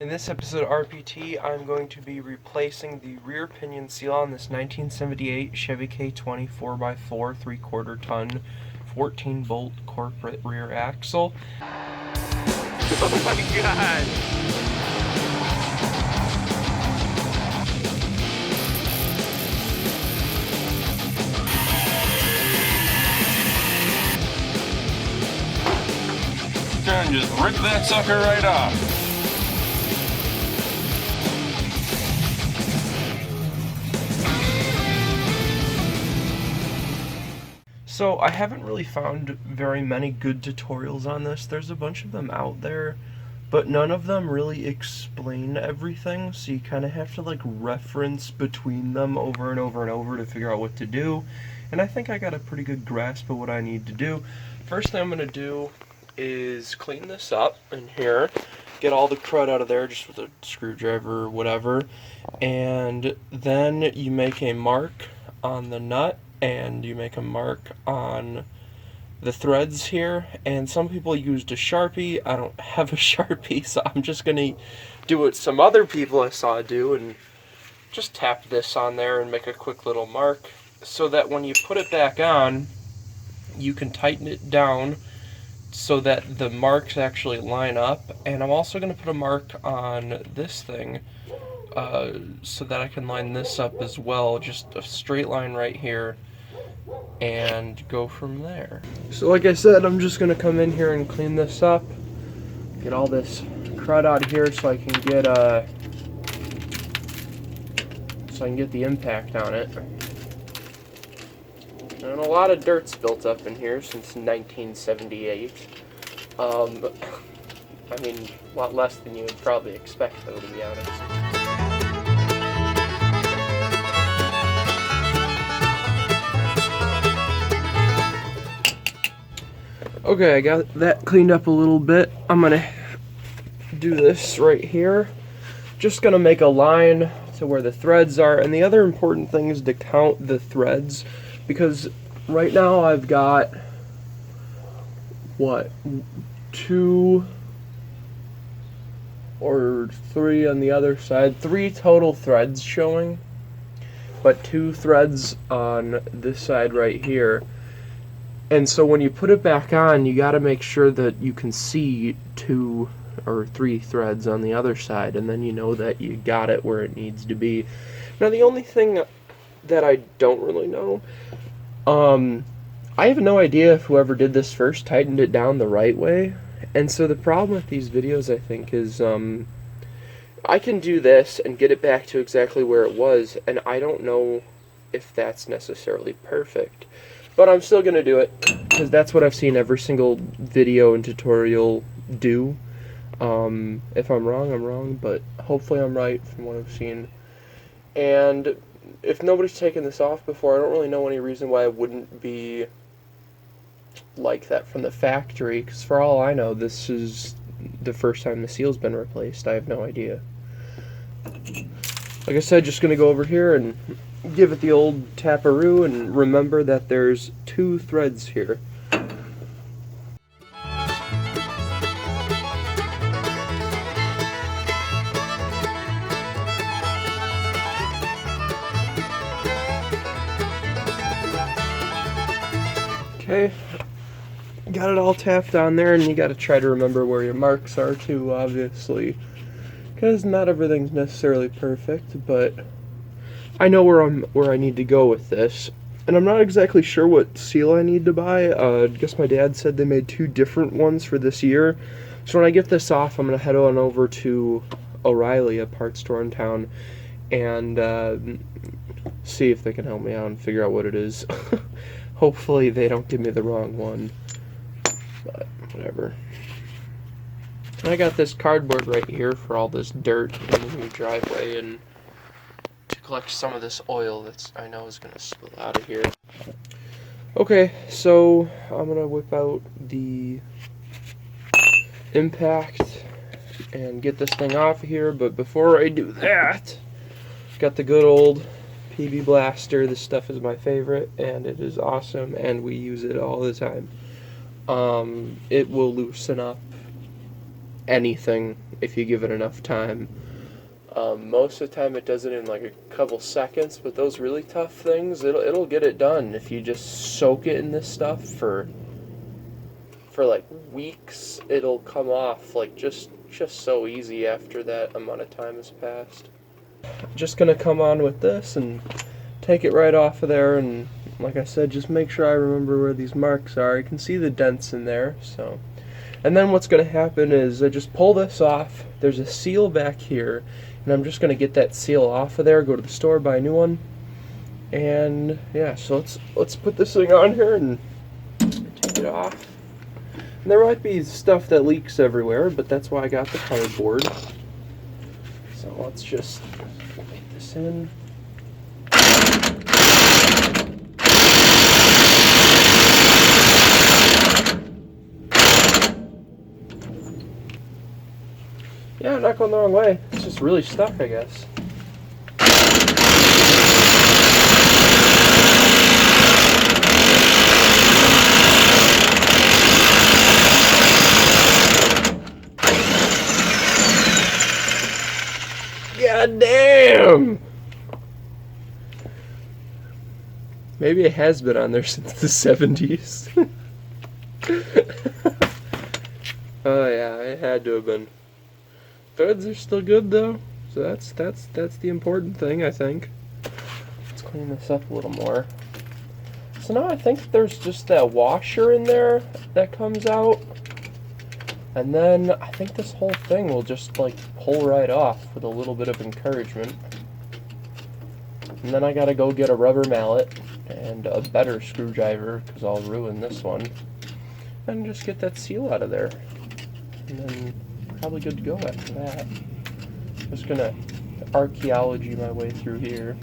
In this episode of RPT, I'm going to be replacing the rear pinion seal on this 1978 Chevy K20 4x4 3/4 ton 14 bolt corporate rear axle. Oh my god! And just rip that sucker right off. So I haven't really found very many good tutorials on this. There's a bunch of them out there, but none of them really explain everything, so you kind of have to like reference between them over and over and over to figure out what to do. And I think I got a pretty good grasp of what I need to do. First thing I'm going to do is clean this up in here, get all the crud out of there just with a screwdriver or whatever, and then you make a mark on the nut and you make a mark on the threads here. And some people used a Sharpie. I don't have a Sharpie, so I'm just gonna do what some other people I saw do and just tap this on there and make a quick little mark so that when you put it back on you can tighten it down so that the marks actually line up. And I'm also going to put a mark on this thing so that I can line this up as well, just a straight line right here, and go from there. So like I said, I'm just going to come in here and clean this up, get all this crud out of here so I can get the impact on it. And a lot of dirt's built up in here since 1978. I mean, a lot less than you would probably expect, though, to be honest. Okay, I got that cleaned up a little bit. I'm gonna do this right here. Just gonna make a line to where the threads are, and the other important thing is to count the threads, because right now I've got, what, 2 or 3 on the other side, 3 total threads showing, but 2 threads on this side right here. And so when you put it back on, you got to make sure that you can see 2 or 3 threads on the other side, and then you know that you got it where it needs to be. Now the only thing that I don't really know, I have no idea if whoever did this first tightened it down the right way. And so the problem with these videos, I think, is I can do this and get it back to exactly where it was, and I don't know if that's necessarily perfect. But I'm still going to do it, because that's what I've seen every single video and tutorial do. If I'm wrong, I'm wrong, but hopefully I'm right from what I've seen. And if nobody's taken this off before, I don't really know any reason why it wouldn't be like that from the factory, because for all I know, this is the first time the seal's been replaced. I have no idea. Like I said, just going to go over here and give it the old taparoo, and remember that there's 2 threads here. Okay, got it all tapped on there, and you got to try to remember where your marks are too, obviously, because not everything's necessarily perfect, but I know where I need to go with this. And I'm not exactly sure what seal I need to buy. I guess my dad said they made 2 different ones for this year. So when I get this off, I'm going to head on over to O'Reilly, a parts store in town, and see if they can help me out and figure out what it is. Hopefully they don't give me the wrong one, but whatever. And I got this cardboard right here for all this dirt in your driveway, and to collect some of this oil that's I know is going to spill out of here. Okay, so I'm going to whip out the impact and get this thing off of here, but before I do that, got the good old PB Blaster. This stuff is my favorite, and it is awesome, and we use it all the time. It will loosen up anything if you give it enough time. Most of the time it does it in like a couple seconds, but those really tough things, it'll get it done if you just soak it in this stuff for like weeks. It'll come off like just so easy after that amount of time has passed. Just gonna come on with this and take it right off of there, and like I said, just make sure I remember where these marks are. You can see the dents in there, so. And then what's gonna happen is I just pull this off. There's a seal back here, and I'm just gonna get that seal off of there, go to the store, buy a new one. And yeah, so let's put this thing on here and take it off. And there might be stuff that leaks everywhere, but that's why I got the cardboard. So let's just get this in. Yeah, not going the wrong way. It's just really stuck, I guess. God damn! Maybe it has been on there since the 70s. Oh yeah, it had to have been. Threads are still good though, so that's the important thing, I think. Let's clean this up a little more. So now I think there's just that washer in there that comes out, and then I think this whole thing will just like pull right off with a little bit of encouragement. And then I gotta go get a rubber mallet and a better screwdriver because I'll ruin this one, and just get that seal out of there, and then probably good to go after that. Just gonna archaeology my way through here.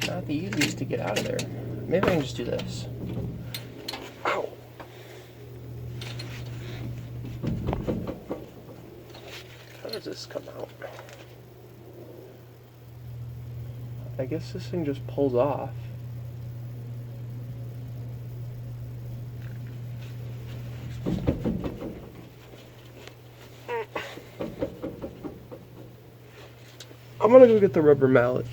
Not the easiest to get out of there. Maybe I can just do this. Ow! How does this come out? I guess this thing just pulls off. I'm gonna go get the rubber mallet.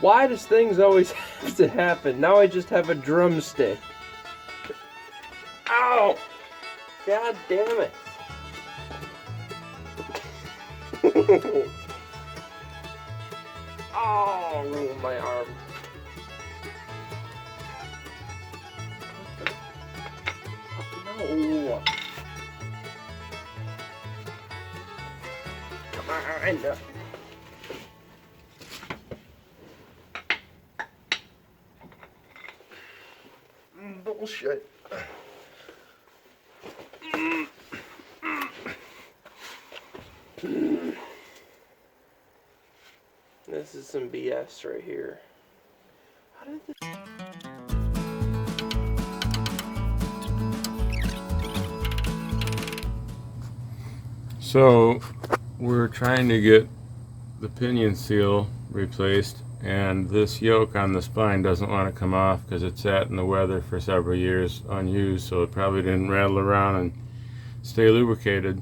Why does things always have to happen? Now I just have a drumstick. Ow! God damn it. Oh, ruined my arm. No. Come on. Bullshit. This is some BS right here. How did this... So we're trying to get the pinion seal replaced, and this yoke on the spine doesn't want to come off because it sat in the weather for several years unused, so it probably didn't rattle around and stay lubricated.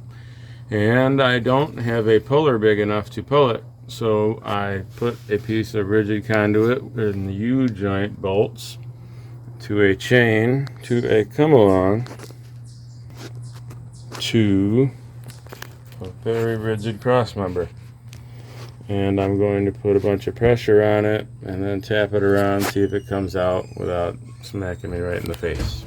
And I don't have a puller big enough to pull it, so I put a piece of rigid conduit in the U-joint bolts to a chain to a come-along to a very rigid cross member. And I'm going to put a bunch of pressure on it and then tap it around, see if it comes out without smacking me right in the face.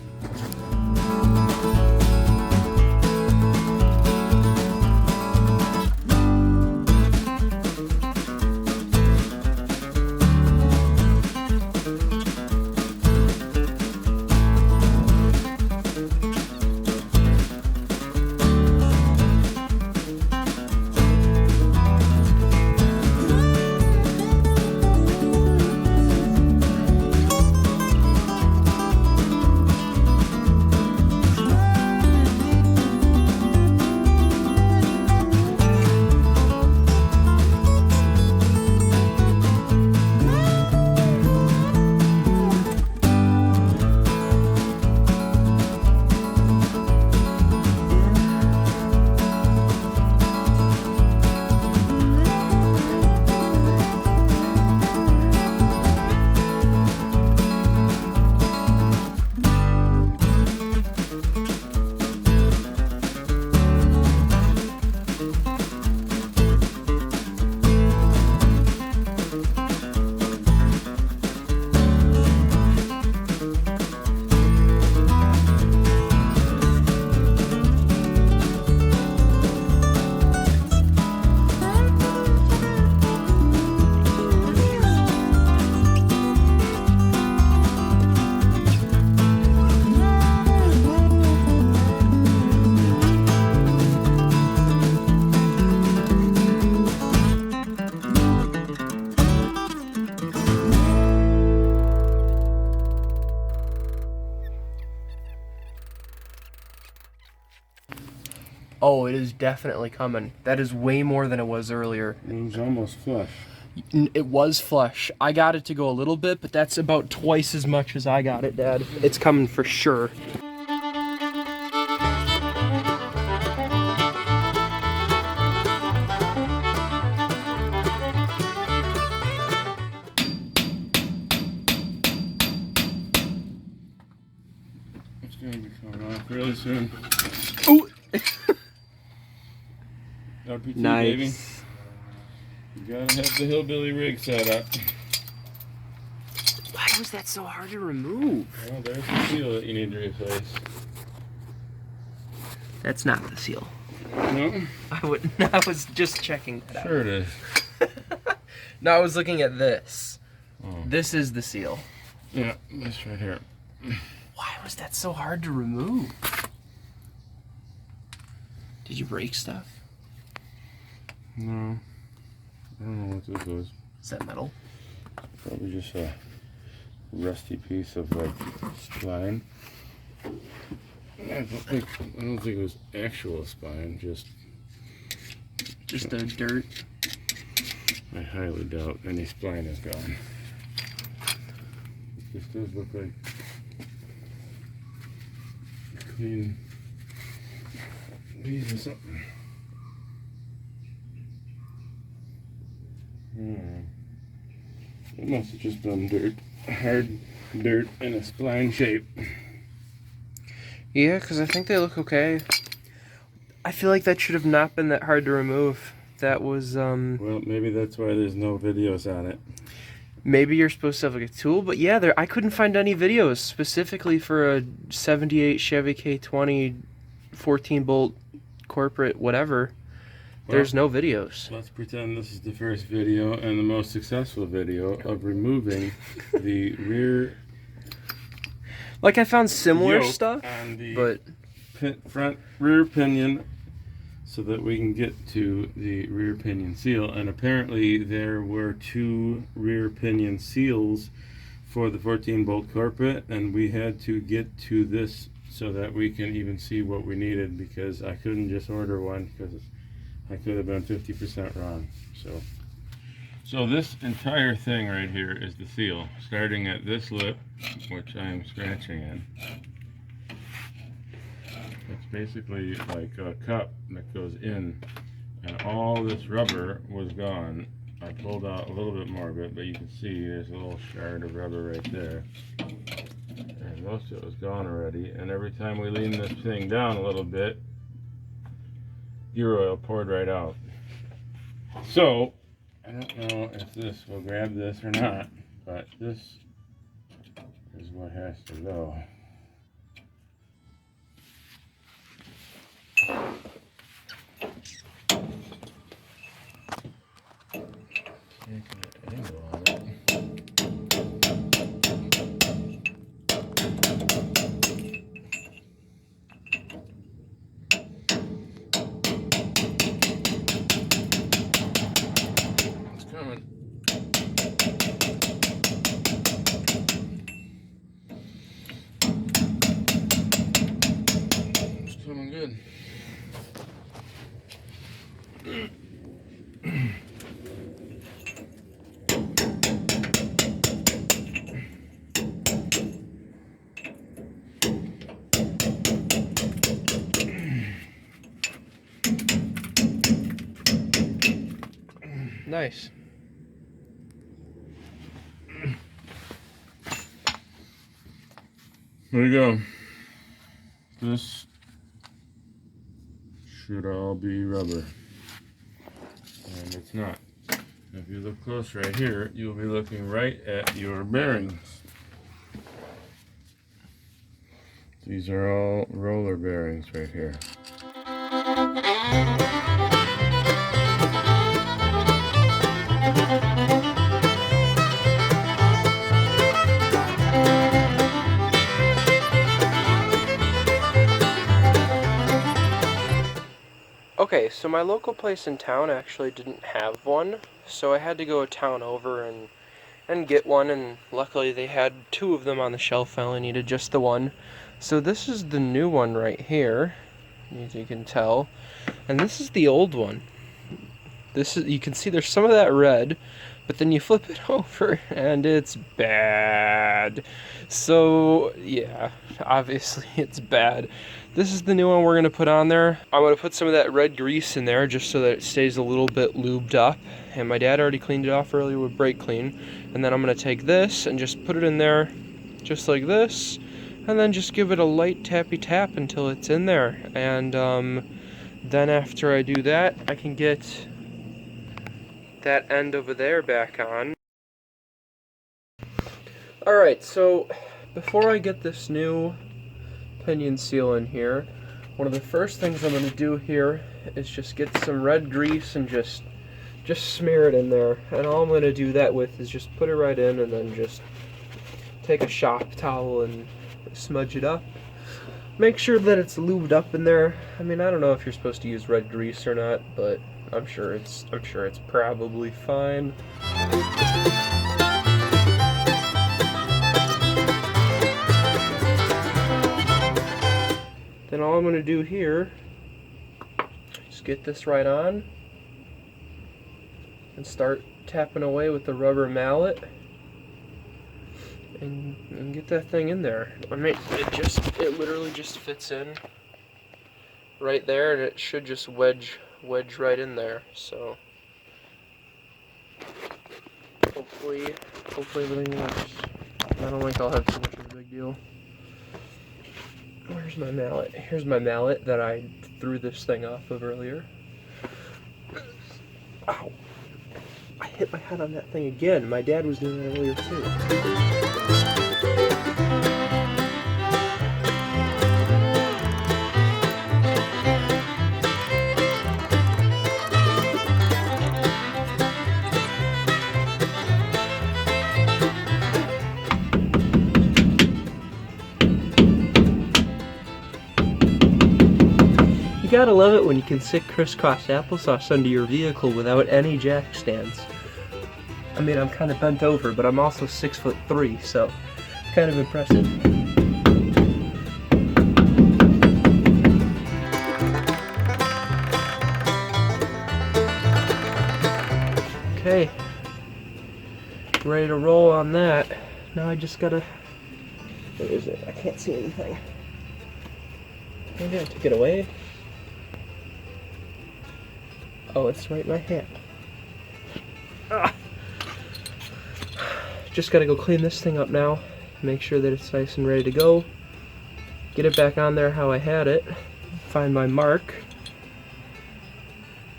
Oh, it is definitely coming. That is way more than it was earlier. It was almost flush. It was flush. I got it to go a little bit, but that's about twice as much as I got it, Dad. It's coming for sure. It's going to be coming off really soon. Ooh! RPT, Nice. baby. You gotta have the hillbilly rig set up. Why was that so hard to remove? Well, there's the seal that you need to replace. That's not the seal. No? I was just checking that out. Sure it is. No, I was looking at this. Oh. This is the seal. Yeah, this right here. Why was that so hard to remove? Did you break stuff? No. I don't know what this was. Is that metal? Probably just a rusty piece of like spline. I don't think it was actual spine, just the dirt. I highly doubt any spline is gone. This does look like a clean piece of something. It must have just been dirt, hard dirt in a spline shape. Yeah, because I think they look okay. I feel like that should have not been that hard to remove. That was, Well, maybe that's why there's no videos on it. maybe you're supposed to have like a tool, but yeah, I couldn't find any videos specifically for a 78 Chevy K20 14 bolt corporate whatever. Well, there's no videos. Let's pretend this is the first video and the most successful video of removing the rear Like I found similar yoke stuff, on the but front rear pinion so that we can get to the rear pinion seal. And apparently there were 2 rear pinion seals for the 14 bolt corporate, and we had to get to this so that we can even see what we needed, because I couldn't just order one because I could have been 50% wrong. So this entire thing right here is the seal, starting at this lip, which I am scratching in. It's basically like a cup that goes in, and all this rubber was gone. I pulled out a little bit more of it, but you can see there's a little shard of rubber right there. And most of it was gone already, and every time we lean this thing down a little bit, gear oil poured right out. So, I don't know if this will grab this or not, but this is what has to go. Taking an angle on it. It's coming. It's coming good. Nice. There you go. This should all be rubber. And it's not. If you look close right here, you'll be looking right at your bearings. These are all roller bearings right here. Okay, so my local place in town actually didn't have one, so I had to go a town over and get one, and luckily they had 2 of them on the shelf. I only needed just the one. So this is the new one right here, as you can tell, and this is the old one. This is, you can see there's some of that red, but then you flip it over and it's bad. So yeah, obviously it's bad. This is the new one we're going to put on there. I'm going to put some of that red grease in there just so that it stays a little bit lubed up. And my dad already cleaned it off earlier with brake clean. And then I'm going to take this and just put it in there just like this. And then just give it a light tappy tap until it's in there. And then after I do that, I can get that end over there back on. Alright, so before I get this new pinion seal in here, one of the first things I'm going to do here is just get some red grease and just smear it in there. And all I'm going to do that with is just put it right in and then just take a shop towel and smudge it up. Make sure that it's lubed up in there. I mean, I don't know if you're supposed to use red grease or not, but I'm sure it's probably fine. Then all I'm going to do here is get this right on and start tapping away with the rubber mallet and get that thing in there. I mean, it literally just fits in right there, and it should just wedge right in there. So hopefully everything works. I don't think I'll have too much of a big deal. Where's my mallet? Here's my mallet that I threw this thing off of earlier. Ow! I hit my head on that thing again. My dad was doing that earlier too. You gotta love it when you can stick crisscross applesauce under your vehicle without any jack stands. I mean, I'm kind of bent over, but I'm also 6'3", so kind of impressive. Okay, ready to roll on that. Now I just gotta, where is it? I can't see anything. Maybe I took it away. Oh, it's right in my hand. Ah. Just gotta go clean this thing up now, make sure that it's nice and ready to go, get it back on there how I had it, find my mark,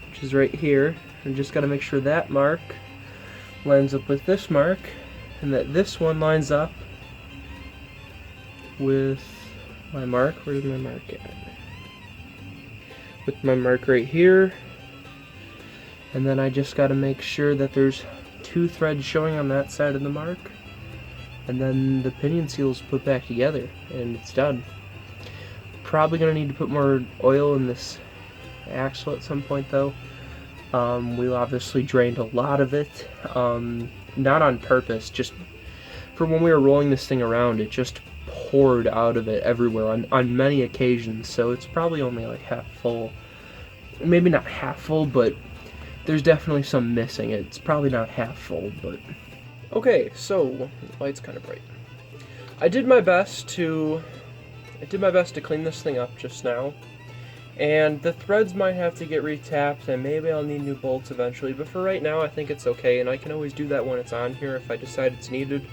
which is right here, and just gotta make sure that mark lines up with this mark, and that this one lines up with my mark. Where's my mark at? With my mark right here. And then I just got to make sure that there's 2 threads showing on that side of the mark. And then the pinion seal is put back together and it's done. Probably going to need to put more oil in this axle at some point though. We obviously drained a lot of it. Not on purpose, just for when we were rolling this thing around, it just poured out of it everywhere on many occasions, so it's probably only like half full. Maybe not half full, but there's definitely some missing. It's probably not half full, but okay. So the light's kind of bright. I did my best to clean this thing up just now, and the threads might have to get retapped, and maybe I'll need new bolts eventually, but for right now I think it's okay, and I can always do that when it's on here if I decide it's needed.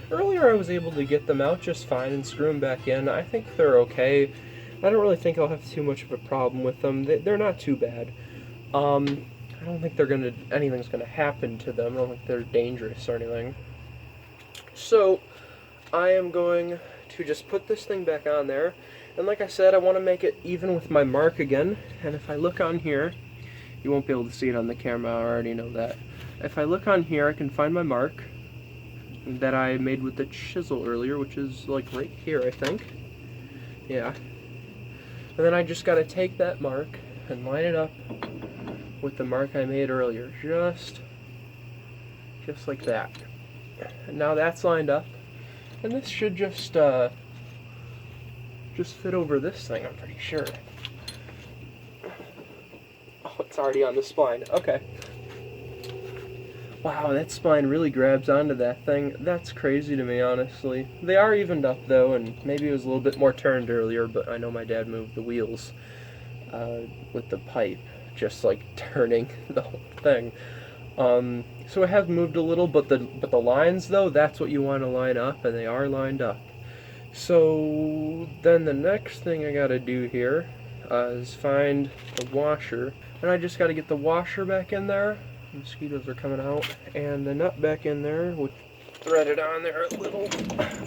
Earlier I was able to get them out just fine and screw them back in. I think they're okay. I don't really think I'll have too much of a problem with them. They're not too bad. I don't think anything's gonna happen to them. I don't think they're dangerous or anything. So I am going to just put this thing back on there. And like I said, I want to make it even with my mark again. And if I look on here, you won't be able to see it on the camera, I already know that. If I look on here, I can find my mark that I made with the chisel earlier, which is like right here, I think. Yeah. And then I just gotta take that mark and line it up with the mark I made earlier, just like that. And now that's lined up, and this should just fit over this thing, I'm pretty sure. Oh, it's already on the spline. Okay. Wow, that spline really grabs onto that thing. That's crazy to me, honestly. They are evened up, though, and maybe it was a little bit more turned earlier, but I know my dad moved the wheels with the pipe, just like turning the whole thing. So it has moved a little, but the lines, though, that's what you want to line up, and they are lined up. So then the next thing I gotta do here is find the washer, and I just gotta get the washer back in there. Mosquitoes are coming out, and the nut back in there, which threaded on there a little.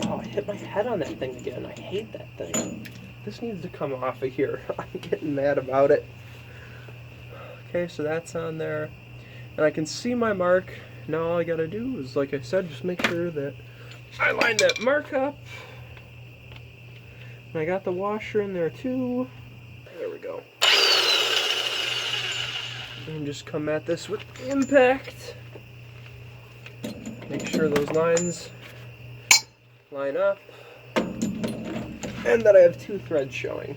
Oh, I hit my head on that thing again. I hate that thing. This needs to come off of here. I'm getting mad about it. Okay, so that's on there, and I can see my mark. Now all I gotta do is, like I said, just make sure that I line that mark up. And I got the washer in there too. There we go. And just come at this with impact. Make sure those lines line up. And that I have 2 threads showing.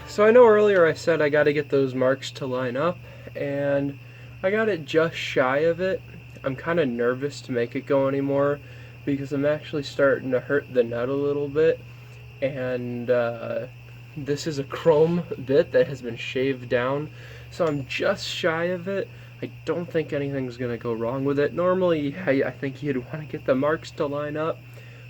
So I know earlier I said I got to get those marks to line up, and I got it just shy of it. I'm kind of nervous to make it go anymore because I'm actually starting to hurt the nut a little bit, and This is a chrome bit that has been shaved down, so I'm just shy of it. I don't think anything's going to go wrong with it. Normally, I think you'd want to get the marks to line up,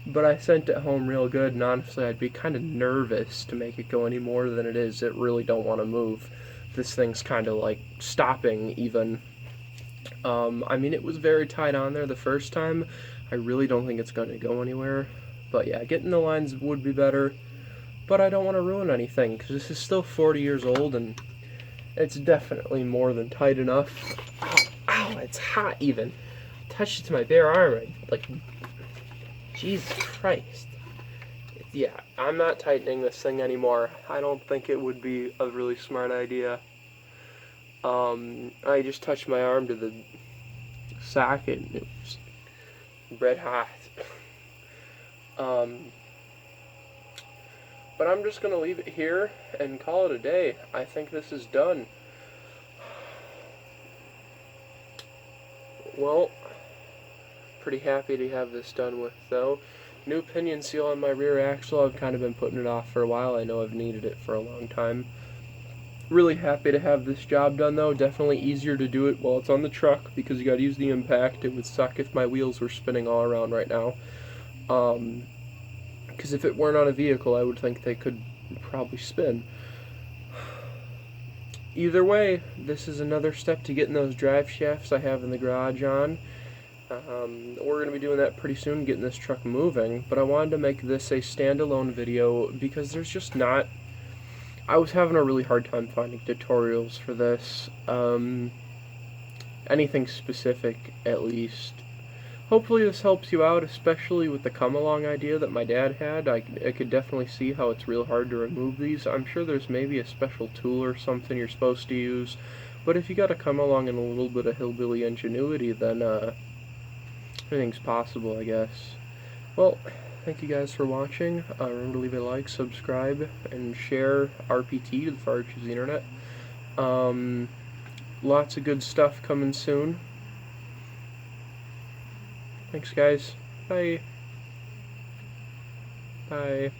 but I sent it home real good, and honestly, I'd be kind of nervous to make it go any more than it is. It really don't want to move. This thing's kind of like stopping even. I mean, it was very tight on there the first time. I really don't think it's going to go anywhere. But yeah, getting the lines would be better. But I don't want to ruin anything, because this is still 40 years old, and it's definitely more than tight enough. Ow, ow, it's hot even. I touched it to my bare arm, like, Jesus Christ. Yeah, I'm not tightening this thing anymore. I don't think it would be a really smart idea. I just touched my arm to the socket, and it was red hot. But I'm just going to leave it here and call it a day. I think this is done. Well, pretty happy to have this done with, though. New pinion seal on my rear axle. I've kind of been putting it off for a while. I know I've needed it for a long time. Really happy to have this job done, though. Definitely easier to do it while it's on the truck, because you got to use the impact. It would suck if my wheels were spinning all around right now. Because if it weren't on a vehicle, I would think they could probably spin. Either way, this is another step to getting those drive shafts I have in the garage on. We're going to be doing that pretty soon, getting this truck moving, but I wanted to make this a standalone video because there's just not... I was having a really hard time finding tutorials for this. Anything specific, at least. Hopefully this helps you out, especially with the come-along idea that my dad had. I could definitely see how it's real hard to remove these. I'm sure there's maybe a special tool or something you're supposed to use, but if you got to come along and a little bit of hillbilly ingenuity, then anything's possible, I guess. Well, thank you guys for watching. Remember to leave a like, subscribe, and share RPT to the far reaches of the internet. Lots of good stuff coming soon. Thanks, guys. Bye. Bye.